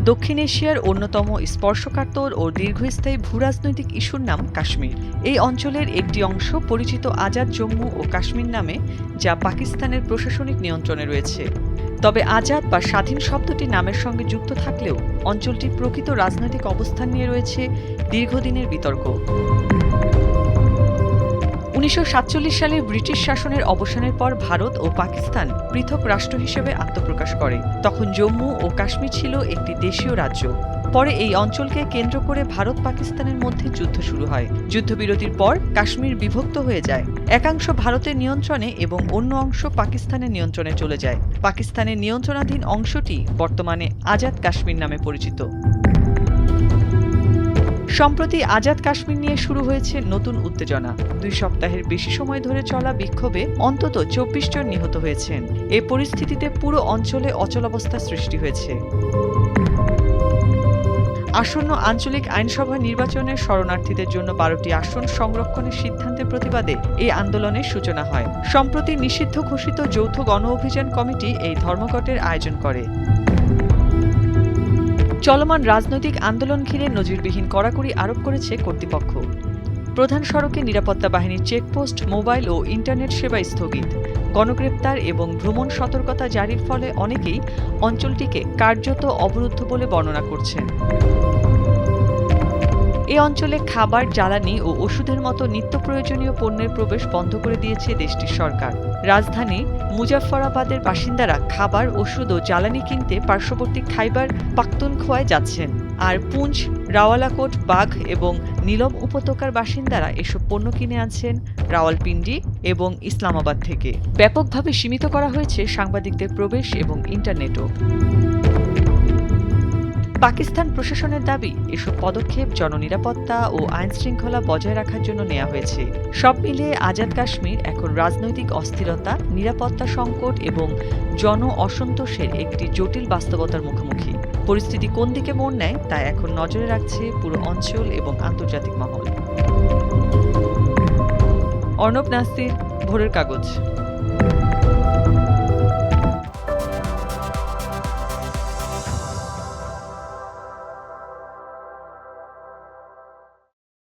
দক্ষিণ এশিয়ার অন্যতম স্পর্শকাতর ও দীর্ঘস্থায়ী ভূরাজনৈতিক ইস্যুর নাম কাশ্মীর। এই অঞ্চলের একটি অংশ পরিচিত আজাদ জম্মু ও কাশ্মীর নামে, যা পাকিস্তানের প্রশাসনিক নিয়ন্ত্রণে রয়েছে। তবে আজাদ বা স্বাধীন শব্দটি নামের সঙ্গে যুক্ত থাকলেও অঞ্চলটির প্রকৃত রাজনৈতিক অবস্থান নিয়ে রয়েছে দীর্ঘদিনের বিতর্ক। ১৯৪৭ সালে ব্রিটিশ শাসনের অবসানের পর ভারত ও পাকিস্তান পৃথক রাষ্ট্র হিসেবে আত্মপ্রকাশ করে। তখন জম্মু ও কাশ্মীর ছিল একটি দেশীয় রাজ্য। পরে এই অঞ্চলকে কেন্দ্র করে ভারত পাকিস্তানের মধ্যে যুদ্ধ শুরু হয়। যুদ্ধবিরতির পর কাশ্মীর বিভক্ত হয়ে যায়। একাংশ ভারতের নিয়ন্ত্রণে এবং অন্য অংশ পাকিস্তানের নিয়ন্ত্রণে চলে যায়। পাকিস্তানের নিয়ন্ত্রণাধীন অংশটি বর্তমানে আজাদ কাশ্মীর নামে পরিচিত। সম্প্রতি আজাদ কাশ্মীর নিয়ে শুরু হয়েছে নতুন উত্তেজনা। ২ সপ্তাহের বেশি সময় ধরে চলা বিক্ষোভে অন্তত ২৪ জন নিহত হয়েছেন। এ পরিস্থিতিতে পুরো অঞ্চলে অচলাবস্থা সৃষ্টি হয়েছে। আসন্ন আঞ্চলিক আইনসভা নির্বাচনের শরণার্থীদের জন্য ১২টি আসন সংরক্ষণের সিদ্ধান্তের প্রতিবাদে এই আন্দোলনের সূচনা হয়। সম্প্রতি নিষিদ্ধ ঘোষিত যৌথ গণ অভিযান কমিটি এই ধর্মঘটের আয়োজন করে। চলমান রাজনৈতিক আন্দোলন ঘিরে নজিরবিহীন কড়াকড়ি আরোপ করেছে কর্তৃপক্ষ। প্রধান সড়কে নিরাপত্তা বাহিনীর চেকপোস্ট, মোবাইল ও ইন্টারনেট সেবা স্থগিত। গণগ্রেপ্তার এবং ভ্রমণ সতর্কতা জারির ফলে অনেকেই অঞ্চলটিকে কার্যত অবরুদ্ধ বলে বর্ণনা করছেন। এ অঞ্চলে খাবার, জ্বালানি ও ওষুধের মতো নিত্য প্রয়োজনীয় পণ্যের প্রবেশ বন্ধ করে দিয়েছে দেশটির সরকার। রাজধানী মুজাফফরাবাদের বাসিন্দারা খাবার, ওষুধ ও জ্বালানি কিনতে পার্শ্ববর্তী খাইবার পাখতুনখোয়ায় যাচ্ছেন। আর পুঞ্চ, রাওয়ালাকোট, বাঘ এবং নীলম উপত্যকার বাসিন্দারা এসব পণ্য কিনে আনছেন রাওয়ালপিন্ডি এবং ইসলামাবাদ থেকে। ব্যাপকভাবে সীমিত করা হয়েছে সাংবাদিকদের প্রবেশ এবং ইন্টারনেটও। পাকিস্তান প্রশাসনের দাবি, এসব পদক্ষেপ জননিরাপত্তা ও আইনশৃঙ্খলা বজায় রাখার জন্য নেওয়া হয়েছে। সব মিলিয়ে আজাদ কাশ্মীর এখন রাজনৈতিক অস্থিরতা, নিরাপত্তা সংকট এবং জন অসন্তোষের একটি জটিল বাস্তবতার মুখোমুখি। পরিস্থিতি কোন দিকে মোড় নেয় তা এখন নজরে রাখছে পুরো অঞ্চল এবং আন্তর্জাতিক মহল। অর্ণব নাসির, ভোরের কাগজ।